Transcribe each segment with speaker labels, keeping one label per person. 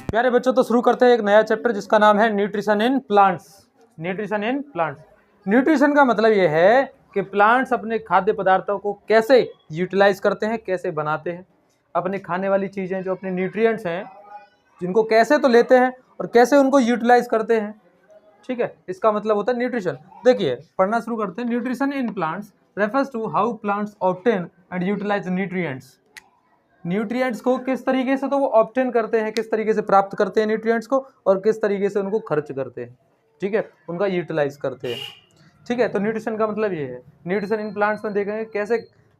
Speaker 1: प्यारे बच्चों, तो शुरू करते हैं एक नया चैप्टर जिसका नाम है nutrition in plants. Nutrition in plants. Nutrition का मतलब ये है कि प्लांट्स अपने खाद्य पदार्थों को कैसे यूटिलाइज करते हैं, कैसे बनाते हैं, अपने खाने वाली चीज़ें जो अपने न्यूट्रिएंट्स हैं जिनको कैसे तो लेते हैं और कैसे उनको यूटिलाइज करते हैं। ठीक है, इसका मतलब होता है न्यूट्रिशन। देखिए पढ़ना शुरू करते हैं। Nutrition in plants refers to how plants obtain and utilise nutrients. Nutrients को किस तरीके से तो वो ऑब्टेन करते हैं, किस तरीके से प्राप्त करते हैं न्यूट्रिएंट्स को, और किस तरीके से उनको खर्च करते हैं। ठीक है, उनका यूटिलाइज करते हैं। ठीक है, तो न्यूट्रिशन का मतलब ये है। न्यूट्रिशन इन प्लांट्स में देखेंगे कैसे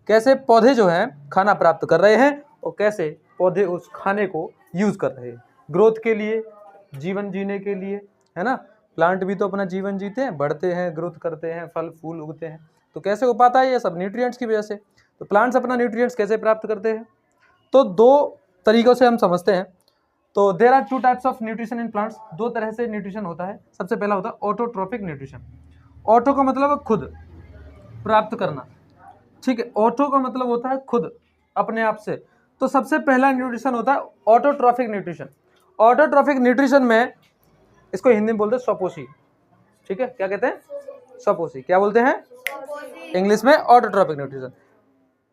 Speaker 1: कैसे पौधे जो हैं खाना प्राप्त कर रहे हैं और कैसे पौधे उस खाने को यूज कर रहे हैं ग्रोथ के लिए, जीवन जीने के लिए, है ना। प्लांट भी तो अपना जीवन जीते हैं, बढ़ते हैं, ग्रोथ करते हैं, फल फूल उगते हैं। तो कैसे हो पाता है ये सब? न्यूट्रिएंट्स की वजह से। तो प्लांट्स अपना न्यूट्रिएंट्स कैसे प्राप्त करते हैं? तो दो तरीकों से हम समझते हैं। तो there are two types of nutrition in plants. दो तरह से न्यूट्रिशन होता है। सबसे पहला होता है ऑटोट्रॉफिक न्यूट्रिशन। ऑटो का मतलब खुद प्राप्त करना। ठीक है, ऑटो का मतलब होता है खुद, अपने आप से। तो सबसे पहला न्यूट्रिशन होता है ऑटोट्रॉफिक न्यूट्रिशन। ऑटोट्रॉफिक न्यूट्रिशन में इसको हिंदी में बोलते हैं स्वपोषी। ठीक है, क्या कहते हैं? स्वपोषी। क्या बोलते हैं इंग्लिश में? Autotrophic nutrition.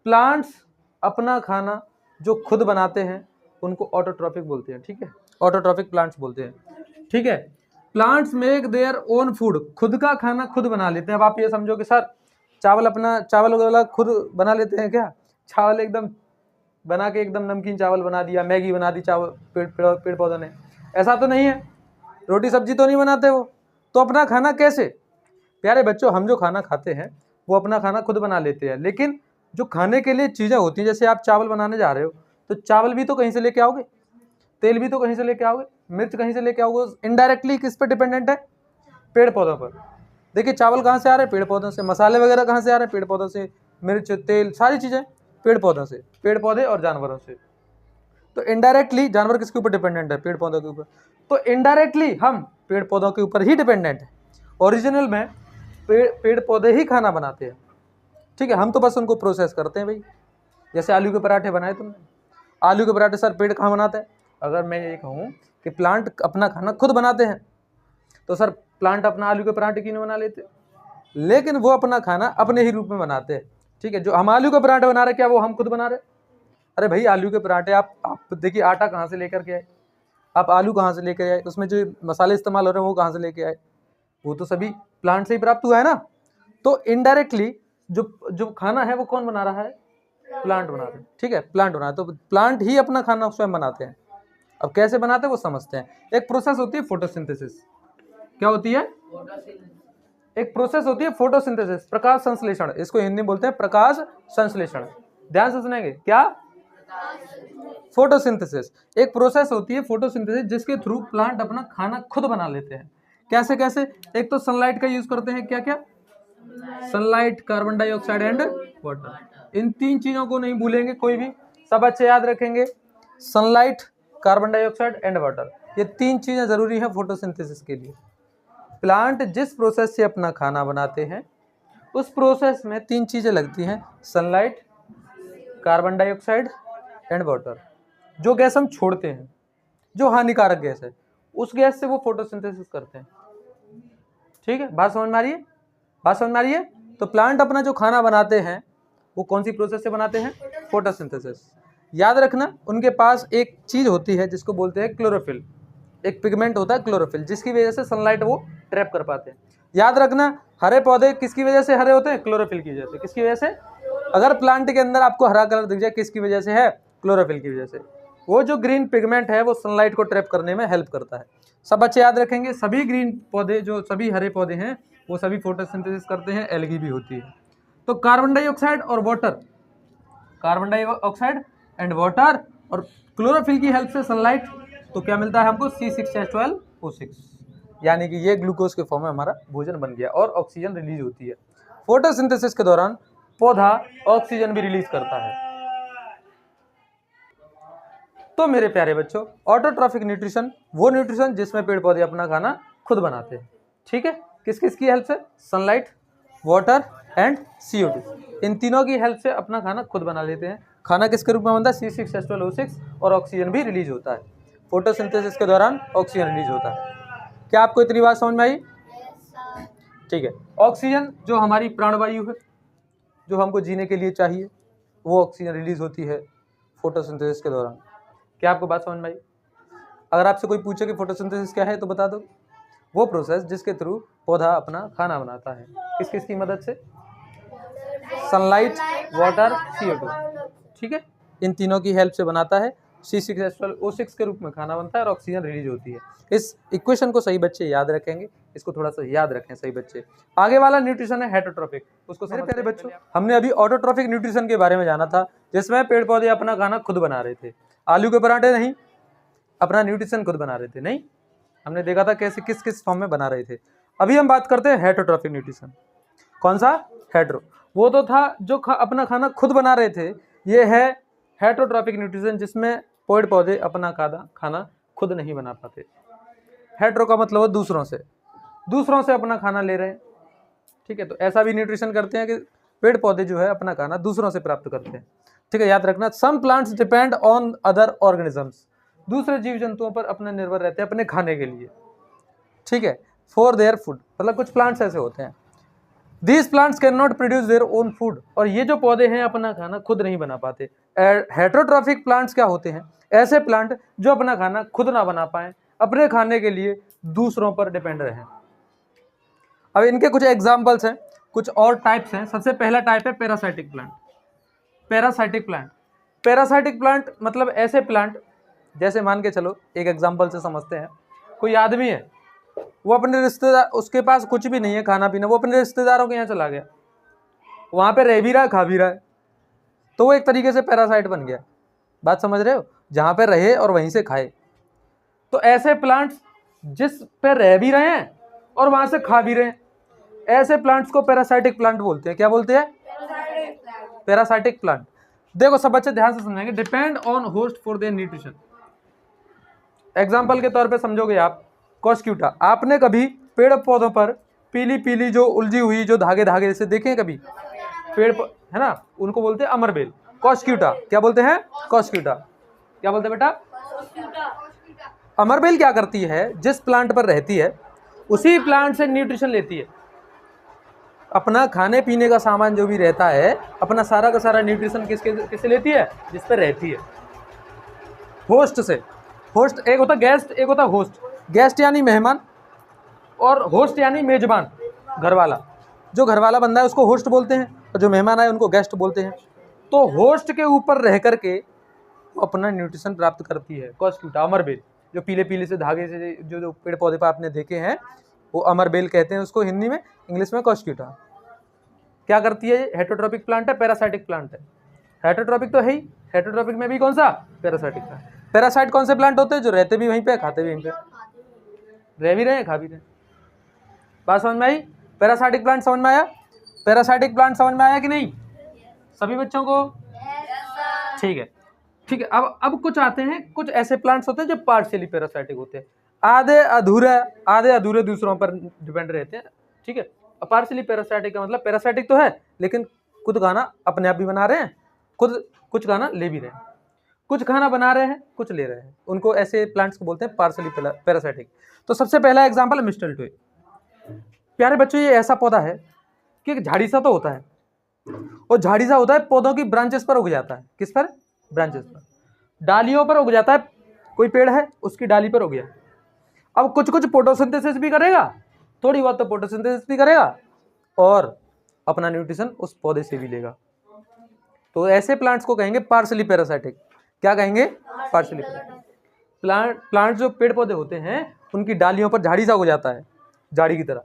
Speaker 1: प्लांट्स अपना खाना जो खुद बनाते हैं उनको ऑटोट्रॉफिक बोलते हैं। ठीक है, ऑटोट्रॉफिक प्लांट्स बोलते हैं। ठीक है, plants make their own food. खुद का खाना खुद बना लेते हैं। अब आप ये समझो कि सर चावल वगैरह खुद बना लेते हैं क्या? चावल एकदम बना के एकदम नमकीन चावल बना दिया, मैगी बना दी चावल पेड़ पौधों ने, ऐसा तो नहीं है। रोटी सब्जी तो नहीं बनाते वो। तो अपना खाना कैसे? प्यारे बच्चों, हम जो खाना खाते हैं वो अपना खाना खुद बना लेते हैं, लेकिन जो खाने के लिए चीज़ें होती हैं, जैसे आप चावल बनाने जा रहे हो तो चावल भी तो कहीं से लेके आओगे, तेल भी तो कहीं से लेके आओगे, मिर्च कहीं से लेके आओगे। इनडायरेक्टली किस पे डिपेंडेंट है? पेड़ पौधों पर। देखिए चावल कहाँ से आ रहे हैं? पेड़ पौधों से। मसाले वगैरह कहाँ से आ रहे हैं? पेड़ पौधों से। मिर्च, तेल, सारी चीज़ें पेड़ पौधों से, पेड़ पौधे और जानवरों से। तो इनडायरेक्टली जानवर किसके ऊपर डिपेंडेंट है? पेड़ पौधों के ऊपर। तो इनडायरेक्टली हम पेड़ पौधों के ऊपर ही डिपेंडेंट है। ओरिजिनल में पेड़ पौधे ही खाना बनाते हैं। ठीक है, हम तो बस उनको प्रोसेस करते हैं भाई। जैसे आलू के पराठे बनाए तुमने, आलू के पराठे सर पेड़ कहाँ बनाता है? अगर मैं ये कहूँ कि प्लांट अपना खाना खुद बनाते हैं तो सर प्लांट अपना आलू के पराठे क्यों नहीं बना लेते? लेकिन वो अपना खाना अपने ही रूप में बनाते हैं। ठीक है, जो हम आलू के पराठे बना रहे क्या वो हम खुद बना रहे? अरे भाई आलू के पराठे आप देखिए आटा कहाँ से लेकर के आए, आप आलू कहाँ से लेकर आए, उसमें जो मसाले इस्तेमाल हो रहे हैं वो कहाँ से लेके आए? वो तो सभी प्लांट से ही प्राप्त हुआ है ना। तो इनडायरेक्टली जो खाना है वो कौन बना रहा है? प्लांट बना रहे हैं। ठीक है, प्लांट बना रहे, तो प्लांट ही अपना खाना स्वयं बनाते हैं। अब कैसे बनाते हैं वो समझते हैं। एक प्रोसेस होती है फोटोसिंथेसिस। क्या होती है? एक प्रोसेस होती है फोटोसिंथेसिस, प्रकाश संश्लेषण। इसको हिंदी में बोलते हैं प्रकाश संश्लेषण। ध्यान से सुनेंगे, क्या? फोटोसिंथेसिस एक प्रोसेस होती है, फोटोसिंथेसिस, जिसके थ्रू प्लांट अपना खाना खुद बना लेते हैं। कैसे कैसे? एक तो सनलाइट का यूज करते हैं। क्या क्या? Sunlight, carbon dioxide and water. इन तीन चीजों को नहीं भूलेंगे कोई भी, सब अच्छे याद रखेंगे। Sunlight, carbon dioxide and water, ये तीन चीजें जरूरी है फोटोसिंथेसिस के लिए। प्लांट जिस प्रोसेस से अपना खाना बनाते हैं उस प्रोसेस में तीन चीजें लगती हैं, sunlight, carbon dioxide and water. जो गैस हम छोड़ते हैं, जो हानिकारक गैस है, उस गैस से वो फोटोसिंथेसिस करते हैं। ठीक है, बात समझ में आ रही है? बात समझ में आ रही है? तो प्लांट अपना जो खाना बनाते हैं वो कौन सी प्रोसेस से बनाते हैं? फोटोसिंथेसिस। याद रखना, उनके पास एक चीज होती है जिसको बोलते हैं क्लोरोफिल। एक पिगमेंट होता है क्लोरोफिल, जिसकी वजह से सनलाइट वो ट्रैप कर पाते हैं। याद रखना, हरे पौधे किसकी वजह से हरे होते हैं? क्लोरोफिल की वजह से। किसकी वजह से? अगर प्लांट के अंदर आपको हरा कलर दिख जाए, किसकी वजह से है? क्लोरोफिल की वजह से। वो जो ग्रीन पिगमेंट है वो सनलाइट को ट्रैप करने में हेल्प करता है। सब बच्चे याद रखेंगे, सभी ग्रीन पौधे, जो सभी हरे पौधे हैं, वो सभी फोटोसिंथेसिस करते हैं। एल्गी भी होती है। तो कार्बन डाइऑक्साइड और water, carbon dioxide and water और क्लोरोफिल की हेल्प से सनलाइट, तो क्या मिलता है हमको? C6H12O6, यानी कि ये ग्लूकोज के फॉर्म में हमारा भोजन बन गया और ऑक्सीजन रिलीज होती है। फोटोसिंथेसिस के दौरान पौधा ऑक्सीजन भी रिलीज करता है। तो मेरे प्यारे बच्चों, ऑटोट्रॉफिक न्यूट्रिशन वो न्यूट्रिशन जिसमें पेड़ पौधे अपना खाना खुद बनाते हैं। ठीक है, किस किस की हेल्प से? Sunlight, water and CO2। इन तीनों की हेल्प से अपना खाना खुद बना लेते हैं। खाना किसके रूप में बनता है? C6H12O6 और ऑक्सीजन भी रिलीज होता है। फोटोसिंथेसिस के दौरान ऑक्सीजन रिलीज होता है। क्या आपको इतनी बात समझ में आई? ठीक है। ऑक्सीजन जो हमारी प्राणवायु है, जो हमको जीने के लिए चाहिए, वो ऑक्सीजन रिलीज होती है फोटोसिंथेसिस के दौरान। क्या आपको बात समझ में आई? अगर आपसे कोई पूछे कि फोटोसिंथेसिस क्या है तो बता दो। वो प्रोसेस जिसके थ्रू पौधा अपना खाना बनाता है। किस किस की मदद से? Sunlight, water, CO2। ठीक है, इन तीनों की हेल्प से बनाता है। C6H12O6 के रूप में खाना बनता है और ऑक्सीजन रिलीज होती है। इस इक्वेशन को सही बच्चे याद रखेंगे, इसको थोड़ा सा याद रखें सही बच्चे। आगे वाला न्यूट्रिशन है हेटरोट्रॉफिक, उसको मेरे प्यारे बच्चों हमने अभी ऑटोट्रॉफिक न्यूट्रिशन के बारे में जाना था, जिसमें पेड़ पौधे अपना खाना खुद बना रहे थे। आलू के पराठे नहीं, अपना न्यूट्रिशन खुद बना रहे थे। नहीं, हमने देखा था कैसे किस किस फॉर्म में बना रहे थे। अभी हम बात करते हैं हेटरोट्रॉफिक न्यूट्रिशन। कौन सा? हेट्रो। वो तो था जो अपना खाना खुद बना रहे थे। ये है हेटरोट्रॉफिक न्यूट्रिशन, जिसमें पेड़ पौधे अपना खाना खुद नहीं बना पाते। हेट्रो का मतलब दूसरों से अपना खाना ले रहे हैं। ठीक है, तो ऐसा भी न्यूट्रिशन करते हैं कि पेड़ पौधे जो है अपना खाना दूसरों से प्राप्त करते हैं। ठीक है, याद रखना। Some plants depend on other organisms, दूसरे जीव जंतुओं पर अपने निर्भर रहते हैं अपने खाने के लिए। ठीक है, फॉर देयर फूड, मतलब कुछ प्लांट्स ऐसे होते हैं। These plants can not produce their own food, और ये जो पौधे हैं अपना खाना खुद नहीं बना पाते। हेटरोट्रॉफिक प्लांट्स क्या होते हैं? ऐसे प्लांट जो अपना खाना खुद ना बना पाए, अपने खाने के लिए दूसरों पर डिपेंड रहे। अब इनके कुछ एग्जाम्पल्स हैं, कुछ और टाइप्स हैं। सबसे पहला टाइप है पैरासाइटिक प्लांट। पैरासाइटिक प्लांट मतलब ऐसे प्लांट, जैसे मान के चलो एक एग्जाम्पल से समझते हैं। कोई आदमी है, वो अपने रिश्तेदार, उसके पास कुछ भी नहीं है खाना पीना, वो अपने रिश्तेदारों के यहाँ चला गया, वहाँ पे रह भी रहा है, खा भी रहा है, तो वो एक तरीके से पैरासाइट बन गया। बात समझ रहे हो? जहाँ पे रहे और वहीं से खाए। तो ऐसे प्लांट्स जिस पे रह भी रहे हैं और वहाँ से खा भी रहे हैं, ऐसे प्लांट्स को पैरासाइटिक प्लांट बोलते हैं। क्या बोलते हैं? Parasitic plant. देखो सब बच्चे ध्यान से समझेंगे। Depend on host for their nutrition. Example के तौर पे समझोगे आप, कॉस्क्यूटा। आपने कभी पेड़ पौधों पर पीली पीली जो उलझी हुई जो धागे धागे जैसे देखे कभी? पेड़ है ना, उनको बोलते हैं अमरबेल। कॉस्क्यूटा क्या बोलते हैं? कॉस्क्यूटा। क्या बोलते हैं बेटा? अमरबेल क्या करती है? जिस प्लांट पर रहती है उसी प्लांट से न्यूट्रिशन लेती है। अपना खाने पीने का सामान जो भी रहता है, अपना सारा का सारा न्यूट्रिशन किससे लेती है? जिस पर रहती है, होस्ट से। होस्ट एक होता गेस्ट, एक होता होस्ट। गेस्ट यानी मेहमान और होस्ट यानी मेजबान, घर वाला। जो घर वाला बंदा है उसको होस्ट बोलते हैं और जो मेहमान आए उनको गेस्ट बोलते हैं। तो होस्ट के ऊपर रह करके वो अपना न्यूट्रिशन प्राप्त करती है कॉस्क्यूटा, अमरबेल। जो पीले पीले से धागे से जो पेड़ पौधे पर आपने देखे हैं वो अमरबेल कहते हैं उसको हिंदी में, इंग्लिश में कॉस्क्यूटा। क्या करती है? हेटरोट्रॉपिक प्लांट है, पैरासाइटिक प्लांट है। हेटरोट्रॉपिक तो है ही, हेटरोट्रॉपिक में भी कौन सा? पैरासाइटिक है। पैरासाइट कौन से प्लांट होते हैं? जो रहते भी वहीं पे, खाते भी वहीं पे, रह भी रहे हैं, खा भी रहे हैं। बात समझ में आई? पैरासाइटिक प्लांट समझ में आया? पैरासाइटिक प्लांट समझ में आया कि नहीं सभी बच्चों को? ठीक है, ठीक है। अब कुछ आते हैं, कुछ ऐसे प्लांट्स होते हैं जो पार्शियली पैरासाइटिक होते हैं, आधे अधूरे दूसरों पर डिपेंड रहते हैं। ठीक है, पार्शियली पैरासाइटिक का मतलब पैरासाइटिक तो है लेकिन खुद खाना अपने आप भी बना रहे हैं, खुद कुछ खाना ले भी रहे हैं, कुछ खाना बना रहे हैं, कुछ ले रहे हैं। उनको ऐसे प्लांट्स को बोलते हैं पार्शियली पैरासाइटिक। तो सबसे पहला एग्जांपल है मिस्टलटॉय। प्यारे बच्चों, ये ऐसा पौधा है कि एक झाड़ी सा तो होता है, और झाड़ी सा होता है पौधों की ब्रांचेस पर उग जाता है। किस पर? ब्रांचेस पर, डालियों पर उग जाता है। कोई पेड़ है उसकी डाली पर उग गया। अब कुछ कुछ फोटोसिंथेसिस भी करेगा, थोड़ी बहुत तो फोटोसिंथेसिस भी करेगा और अपना न्यूट्रिशन उस पौधे से भी लेगा। तो ऐसे प्लांट्स को कहेंगे पार्शियली पैरासाइटिक। क्या कहेंगे? Partially parasitic. प्लांट जो पेड़ पौधे होते हैं उनकी डालियों पर झाड़ी सा हो जाता है, झाड़ी की तरह।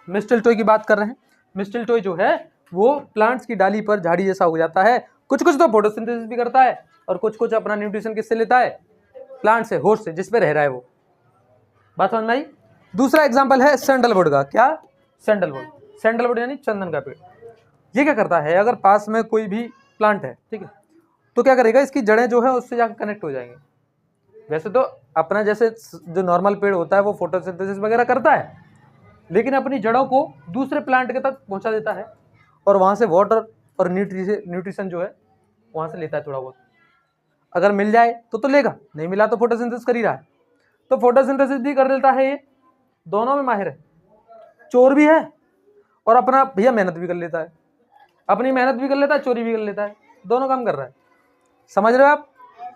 Speaker 1: मिस्टलटॉय की बात कर रहे हैं। मिस्टलटॉय जो है वो प्लांट्स की डाली पर झाड़ी जैसा हो जाता है। कुछ कुछ तो फोटोसिंथेसिस भी करता है और कुछ कुछ अपना न्यूट्रिशन किससे लेता है? प्लांट से, होस्ट से, जिस पे रह रहा है वो। बात समझ में आई? दूसरा एग्जांपल है सैंडलवुड का। क्या? सैंडलवुड। सैंडलवुड यानी चंदन का पेड़। ये क्या करता है? अगर पास में कोई भी प्लांट है, ठीक है, तो क्या करेगा? इसकी जड़ें जो है उससे जाकर कनेक्ट हो जाएंगे। वैसे तो अपना जैसे जो नॉर्मल पेड़ होता है वो फोटोसिंथेसिस वगैरह करता है, लेकिन अपनी जड़ों को दूसरे प्लांट के तक पहुंचा देता है और वहाँ से वाटर और न्यूट्रिशन जो है वहाँ से लेता है थोड़ा बहुत। अगर मिल जाए तो लेगा, नहीं मिला तो फोटोसिंथेसिस कर ही रहा है। तो फोटोसिंथेसिस भी कर लेता है, ये दोनों में माहिर है, चोर भी है और अपना भैया मेहनत भी कर लेता है, अपनी मेहनत भी कर लेता है, चोरी भी कर लेता है, दोनों काम कर रहा है। समझ रहे हो आप?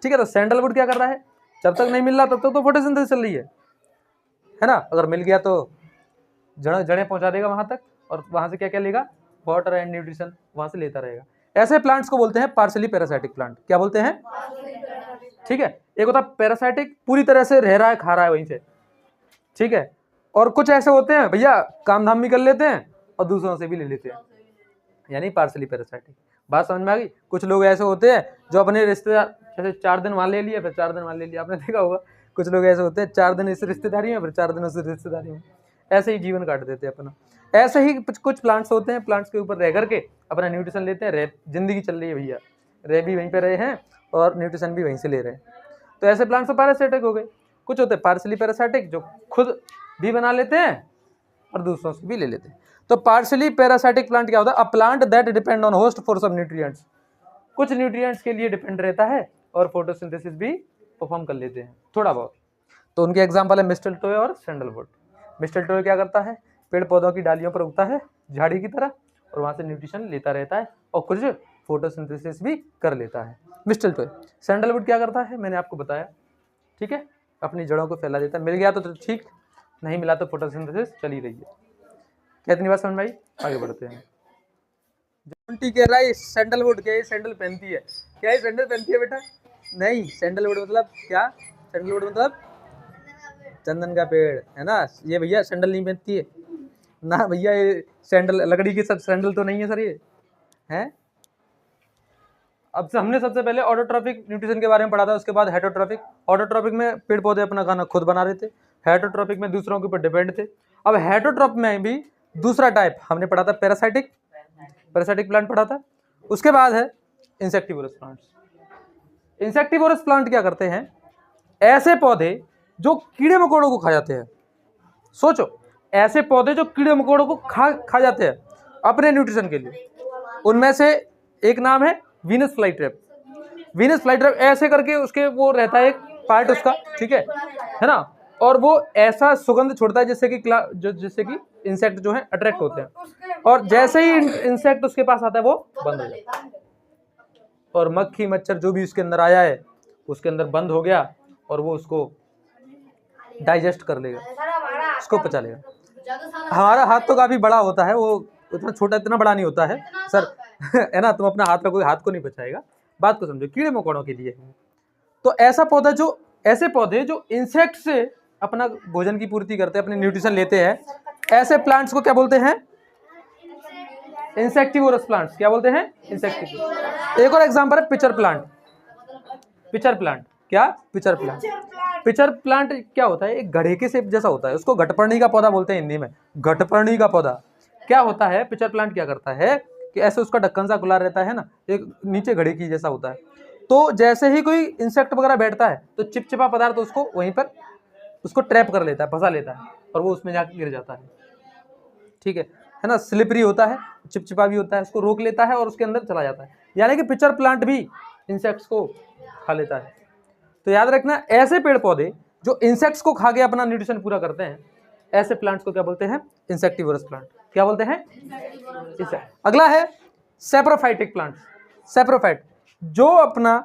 Speaker 1: ठीक है, तो सैंडलवुड क्या कर रहा है, जब तक नहीं मिल रहा तब तक तो फोटोसिंथेसिस चल रही है ना। अगर मिल गया तो जड़ें पहुंचा देगा वहां तक, और वहां से क्या क्या लेगा, वाटर एंड न्यूट्रिशन वहां से लेता रहेगा। ऐसे प्लांट्स को बोलते हैं पार्शियली पैरासाइटिक प्लांट। क्या बोलते हैं? ठीक है, एक होता है पैरासाइटिक, पूरी तरह से रह रहा है, खा रहा है वहीं से, ठीक है। और कुछ ऐसे होते हैं भैया काम धाम भी कर लेते हैं और दूसरों से भी ले लेते हैं, यानी पार्शियली पैरासाइटिक। बात समझ में आ गई? कुछ लोग ऐसे होते हैं जो अपने रिश्तेदार, जैसे 4 दिन वहां ले लिया फिर 4 दिन वहां ले लिया, आपने देखा होगा। कुछ लोग ऐसे होते हैं 4 दिन इस रिश्तेदारी में फिर 4 दिन उस रिश्तेदारी में, ऐसे ही जीवन काट देते हैं अपना। ऐसे ही कुछ प्लांट्स होते हैं, प्लांट्स के ऊपर रह करके अपना न्यूट्रिशन लेते हैं, जिंदगी चल रही है भैया, रह भी वहीं पे रहे हैं और न्यूट्रिशन भी वहीं से ले रहे हैं। तो ऐसे प्लांट्स तो पैरासाइटिक हो गए। कुछ होते हैं पार्शियली पैरासाइटिक, जो खुद भी बना लेते हैं और दूसरों से भी ले लेते हैं। तो पार्शियली पैरासाइटिक प्लांट क्या होता है? A plant that depend on host for some nutrients, कुछ न्यूट्रिएंट्स के लिए डिपेंड रहता है और फोटोसिंथेसिस भी परफॉर्म कर लेते हैं थोड़ा बहुत। तो उनके एग्जांपल है मिस्टलटॉय और सैंडलवुड। मिस्टलटॉय क्या करता है? पेड़ पौधों की डालियों पर उगता है झाड़ी की तरह और वहां से न्यूट्रिशन लेता रहता है और कुछ फोटोसिंथेसिस भी कर लेता है, मिस्टलटॉय। सैंडलवुड क्या करता है? मैंने आपको बताया, ठीक है, अपनी जड़ों को फैला देता है। मिल गया तो ठीक, नहीं मिला तो फोटोसिंथेसिस चली रही है। क्या इतनी बात समझ में आई? आगे बढ़ते हैं। जॉन्टी कह रहा है सैंडलवुड, क्या ये सैंडल पहनती है? क्या ये सैंडल पहनती है बेटा? नहीं, सैंडलवुड मतलब क्या? सैंडलवुड मतलब चंदन का पेड़ है ना। ये भैया सैंडल नहीं पहनती है ना भैया, ये सैंडल लकड़ी की सब सैंडल तो नहीं है सर, ये है। अब से हमने सबसे पहले ऑटोट्रॉफिक न्यूट्रिशन के बारे में पढ़ा था, उसके बाद हेटरोट्रॉफिक। ऑटोट्रॉफिक में पेड़ पौधे अपना खाना खुद बना रहे थे, हेटरोट्रॉफिक में दूसरों के ऊपर डिपेंड थे। अब हेटरोट्रॉफ में भी दूसरा टाइप हमने पढ़ा था, पैरासाइटिक प्लांट पढ़ा था। उसके बाद है इंसेक्टिवोरस प्लांट्स। इंसेक्टिवोरस प्लांट क्या करते हैं? ऐसे पौधे जो कीड़े मकोड़ों को खा जाते हैं। सोचो, ऐसे पौधे जो कीड़े मकोड़ों को खा जाते हैं अपने न्यूट्रिशन के लिए। उनमें से एक नाम है वीनस फ्लाईट्रैप। वीनस फ्लाईट्रैप ऐसे करके उसके वो रहता है एक पार्ट उसका, ठीक है ना, और वो ऐसा सुगंध छोड़ता है जिससे कि इंसेक्ट जो है अट्रैक्ट होते हैं, और जैसे ही इंसेक्ट उसके पास आता है वो बंद हो जाता है, और मक्खी मच्छर जो भी उसके अंदर आया है उसके अंदर बंद हो गया और वो उसको डाइजेस्ट कर लेगा, उसको पचा लेगा। हमारा हाथ तो काफी बड़ा होता है, वो उतना छोटा इतना बड़ा नहीं होता है सर है ना। तुम अपना हाथ रखोगे, हाथ को नहीं पचाएगा। बात को समझो, कीड़े मकोड़ों के लिए। तो ऐसा पौधा जो ऐसे पौधे जो इंसेक्ट से अपना भोजन की पूर्ति करते हैं, अपने न्यूट्रिशन लेते हैं, ऐसे प्लांट्स को क्या बोलते हैं? Insectivorous plants. क्या बोलते हैं? इंसेक्टिवोरस। एक और एग्जांपल है पिचर प्लांट। पिचर प्लांट क्या? Pitcher plant. पिचर प्लांट क्या होता है? एक घड़े के शेप जैसा होता है, उसको घटपर्णी का पौधा बोलते हैं हिंदी में, घटपर्णी का पौधा। क्या होता है? पिचर प्लांट क्या करता है कि ऐसे उसका ढक्कन सा खुला रहता है ना, एक नीचे घड़े की जैसा होता है। तो जैसे ही कोई इंसेक्ट वगैरह बैठता है तो चिपचिपा पदार्थ उसको वहीं पर उसको ट्रैप कर लेता है, फंसा लेता है, और वो उसमें जाकर गिर जाता है, ठीक है ना। स्लिपरी होता है, चिपचिपा भी होता है, उसको रोक लेता है और उसके अंदर चला जाता है। यानी कि पिचर प्लांट भी इंसेक्ट्स को खा लेता है। तो याद रखना, ऐसे पेड़ पौधे जो इंसेक्ट्स को खा के अपना न्यूट्रिशन पूरा करते हैं, ऐसे प्लांट्स को क्या बोलते हैं? Insectivorous plant. क्या बोलते हैं? अगला है सैप्रोफाइटिक प्लांट्स। सैप्रोफाइट जो अपना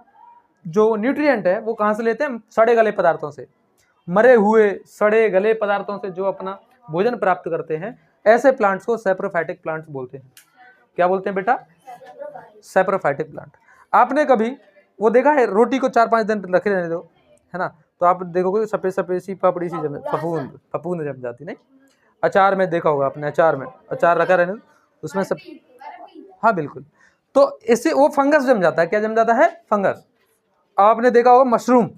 Speaker 1: जो न्यूट्रिएंट है वो कहां से लेते हैं? सड़े गले पदार्थों से, मरे हुए सड़े गले पदार्थों से जो अपना भोजन प्राप्त करते हैं, ऐसे प्लांट्स को सैप्रोफाइटिक प्लांट्स बोलते हैं। क्या बोलते हैं बेटा? Saprophytic plant. आपने कभी वो देखा है, रोटी को 4-5 दिन रखे रहने दो, है ना, तो आप देखोगे सफेद सफेद सी पापड़ी सी जम, फफूंद जम जाती। नहीं, अचार में देखा होगा आपने, अचार में अचार रखा रहने दो, उसमें सब, हाँ बिल्कुल, तो इससे वो फंगस जम जाता है। क्या जम जाता है? फंगस। आपने देखा होगा मशरूम,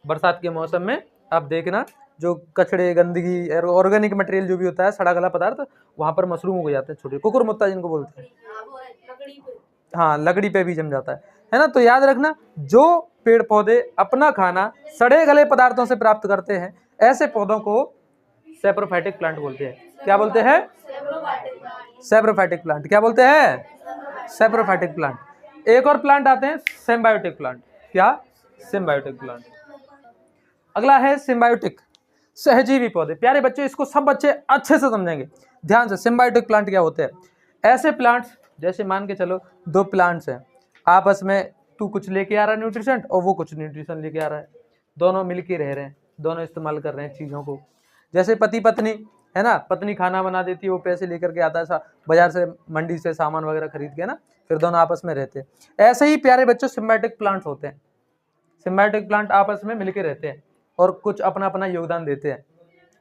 Speaker 1: बरसात के मौसम में आप देखना, जो कचड़े गंदगी ऑर्गेनिक मटेरियल जो भी होता है, सड़ा गला पदार्थ, वहां पर मशरूम उग जाते हैं, छोटे कुकुरमुत्ता जिनको बोलते हैं, हाँ लकड़ी पे भी जम जाता है ना। तो याद रखना, जो पेड़ पौधे अपना खाना सड़े गले पदार्थों से प्राप्त करते हैं, ऐसे पौधों को सैप्रोफाइटिक प्लांट बोलते हैं। क्या बोलते हैं? Saprophytic plant. क्या बोलते हैं? Saprophytic plant. एक और प्लांट आते हैं सिम्बायोटिक प्लांट। क्या? Symbiotic plant. अगला है सिम्बायोटिक, सहजीवी पौधे। प्यारे बच्चे इसको सब बच्चे अच्छे से समझेंगे, ध्यान से। सिम्बायोटिक प्लांट क्या होते हैं? ऐसे प्लांट्स जैसे मान के चलो दो प्लांट्स हैं, आपस में तू कुछ लेके आ रहा है न्यूट्रिशन और वो कुछ न्यूट्रिशन लेके आ रहा है, दोनों मिलके रह रहे हैं, दोनों इस्तेमाल कर रहे हैं चीज़ों को। जैसे पति पत्नी है ना, पत्नी खाना बना देती है, वो पैसे लेकर के आता है बाजार से, मंडी से सामान वगैरह खरीद के ना, फिर दोनों आपस में रहते हैं। ऐसे ही प्यारे बच्चों सिम्बायोटिक प्लांट्स होते हैं। सिम्बायोटिक प्लांट आपस में मिलके रहते हैं और कुछ अपना अपना योगदान देते हैं,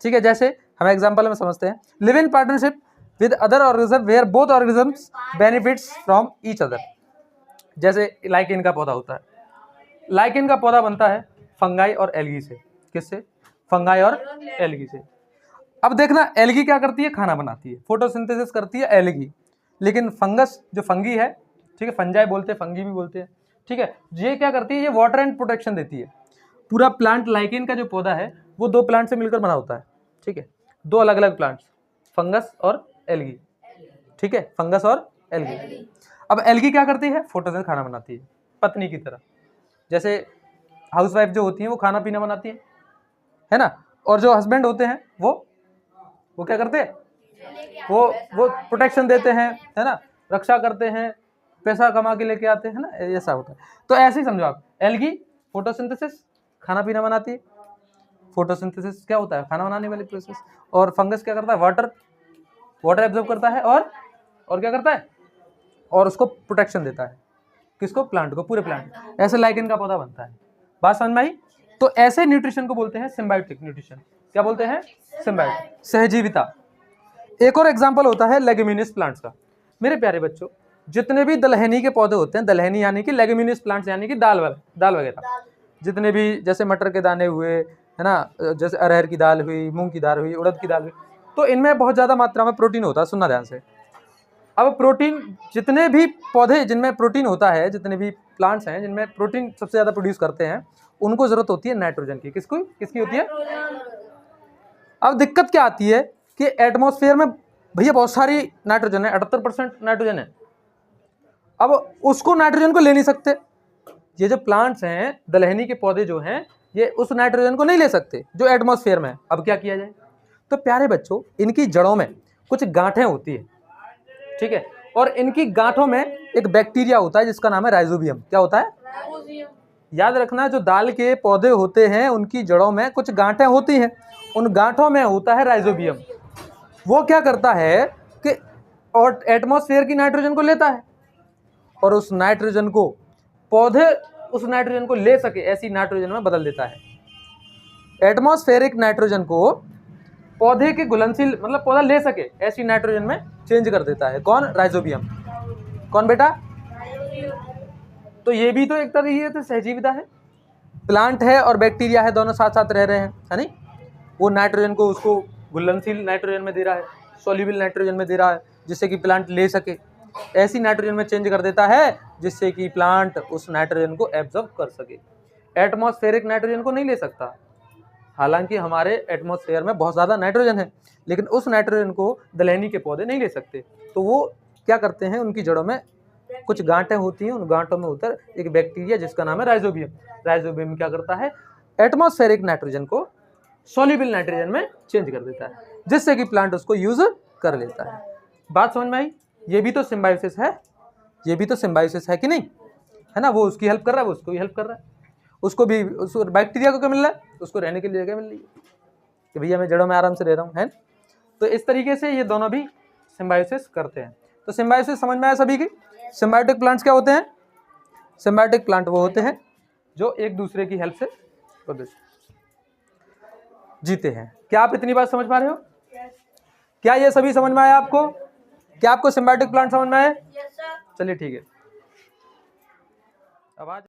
Speaker 1: ठीक है। जैसे हम एग्जांपल में समझते हैं, live in partnership with other organism where both organisms benefits from each other. जैसे लाइकेन का पौधा होता है, लाइकेन का पौधा बनता है फंगाई और एल्गी से। किससे? फंगाई और एल्गी से। अब देखना, एल्गी क्या करती है? खाना बनाती है, फोटोसिंथेसिस करती है एल्गी। लेकिन फंगस जो फंगी है, ठीक है, फंजाई बोलते हैं, फंगी भी बोलते हैं, ठीक है, ये क्या करती है? ये वाटर एंड प्रोटेक्शन देती है। पूरा प्लांट लाइकेन का जो पौधा है वो दो प्लांट से मिलकर बना होता है, ठीक है, दो अलग अलग प्लांट्स, फंगस और एल्गी, ठीक है, फंगस और एल्गी। अब एल्गी क्या करती है? फोटोसिंथेसिस, खाना बनाती है, पत्नी की तरह। जैसे हाउसवाइफ जो होती है वो खाना पीना बनाती है ना, और जो हस्बैंड होते हैं वो क्या करते हैं? वो प्रोटेक्शन देते हैं, है ना, रक्षा करते हैं, पैसा कमा के लेके आते हैं ना, ऐसा होता है। तो ऐसे ही समझो आप, एल्गी फोटोसिंथेसिस, खाना पीना बनाती है, फोटोसिंथेसिस क्या होता है? खाना बनाने वाली प्रोसेस। और फंगस क्या करता है? वाटर एब्जॉर्ब करता है और क्या करता है? और उसको प्रोटेक्शन देता है। किसको? प्लांट को, पूरे प्लांट। ऐसे लाइकेन का पौधा बनता है। बात समझ में आई? तो ऐसे न्यूट्रिशन को बोलते हैं सिम्बायोटिक न्यूट्रिशन। क्या बोलते हैं? सिम्बायोटिक, सहजीविता। एक और एग्जांपल होता है लेग्यूमिनस प्लांट्स का। मेरे प्यारे बच्चों, जितने भी दलहनी के पौधे होते हैं, दलहनी यानी कि लेग्यूमिनस प्लांट्स यानी कि दाल वगैरह, जितने भी, जैसे मटर के दाने हुए, है ना, जैसे अरहर की दाल हुई, मूंग की दाल हुई, उड़द की दाल हुई, तो इनमें बहुत ज़्यादा मात्रा में प्रोटीन होता है। सुनना ध्यान से। अब प्रोटीन, जितने भी पौधे जिनमें प्रोटीन होता है, जितने भी प्लांट्स हैं जिनमें प्रोटीन सबसे ज़्यादा प्रोड्यूस करते हैं, उनको ज़रूरत होती है नाइट्रोजन की। किसकी होती है? अब दिक्कत क्या आती है कि एटमॉस्फेयर में भैया बहुत सारी नाइट्रोजन है, 78% नाइट्रोजन है। अब उसको नाइट्रोजन को ले नहीं सकते। ये जो प्लांट्स हैं, दलहनी के पौधे जो हैं, ये उस नाइट्रोजन को नहीं ले सकते जो एटमॉस्फेयर में है। अब क्या किया जाए? तो प्यारे बच्चों, इनकी जड़ों में कुछ गांठें होती है, ठीक है, और इनकी गांठों में एक बैक्टीरिया होता है जिसका नाम है राइजोबियम। क्या होता है? याद रखना, जो दाल के पौधे होते हैं उनकी जड़ों में कुछ गांठें होती हैं, उन गांठों में होता है राइजोबियम। वो क्या करता है कि और एटमॉस्फेयर की नाइट्रोजन को लेता है और उस नाइट्रोजन को, पौधे उस नाइट्रोजन को ले सके ऐसी नाइट्रोजन में बदल देता है। एटमॉस्फेरिक नाइट्रोजन को पौधे के घुलनशील, मतलब पौधा ले सके ऐसी नाइट्रोजन में चेंज कर देता है। कौन? राइजोबियम। कौन बेटा? तो ये भी तो एक तरीके से सहजीविता है। प्लांट है और बैक्टीरिया है, दोनों साथ साथ रह रहे हैं, है नहीं? वो नाइट्रोजन को उसको घुलनशील नाइट्रोजन में दे रहा है, सॉल्युबल नाइट्रोजन में दे रहा है, जिससे कि प्लांट ले सके। ऐसी नाइट्रोजन में चेंज कर देता है जिससे कि प्लांट उस नाइट्रोजन को एब्जॉर्ब कर सके। एटमॉस्फेरिक नाइट्रोजन को नहीं ले सकता। हालांकि हमारे एटमॉस्फेयर में बहुत ज़्यादा नाइट्रोजन है, लेकिन उस नाइट्रोजन को दलहनी के पौधे नहीं ले सकते। तो वो क्या करते हैं? उनकी जड़ों में कुछ गांठें होती हैं, उन गांठों में उतर एक बैक्टीरिया जिसका नाम है राइजोबियम। राइजोबियम क्या करता है? एटमॉस्फेरिक नाइट्रोजन को सॉल्युबल नाइट्रोजन में चेंज कर देता है, जिससे कि प्लांट उसको यूज कर लेता है। बात समझ में आई? ये भी तो सिम्बायोसिस है, ये भी तो सिम्बायोसिस है कि नहीं? है ना, वो उसकी हेल्प कर रहा है, वो उसको भी हेल्प कर रहा है। उसको भी, उस बैक्टीरिया को क्या मिल रहा है? उसको रहने के लिए जगह मिल रही है कि भैया मैं जड़ों में आराम से रह रहा हूँ, है। तो इस तरीके से ये दोनों भी सिम्बायोसिस करते हैं। तो सिम्बायोसिस समझ में आया सभी की? सिम्बायोटिक प्लांट्स क्या होते हैं? सिम्बायोटिक प्लांट वो होते हैं जो एक दूसरे की हेल्प से जीते हैं। क्या आप इतनी बात समझ पा रहे हो? क्या ये सभी समझ में आया आपको? क्या आपको सिम्बायोटिक प्लांट समझ में आए? चलिए ठीक है। अब आज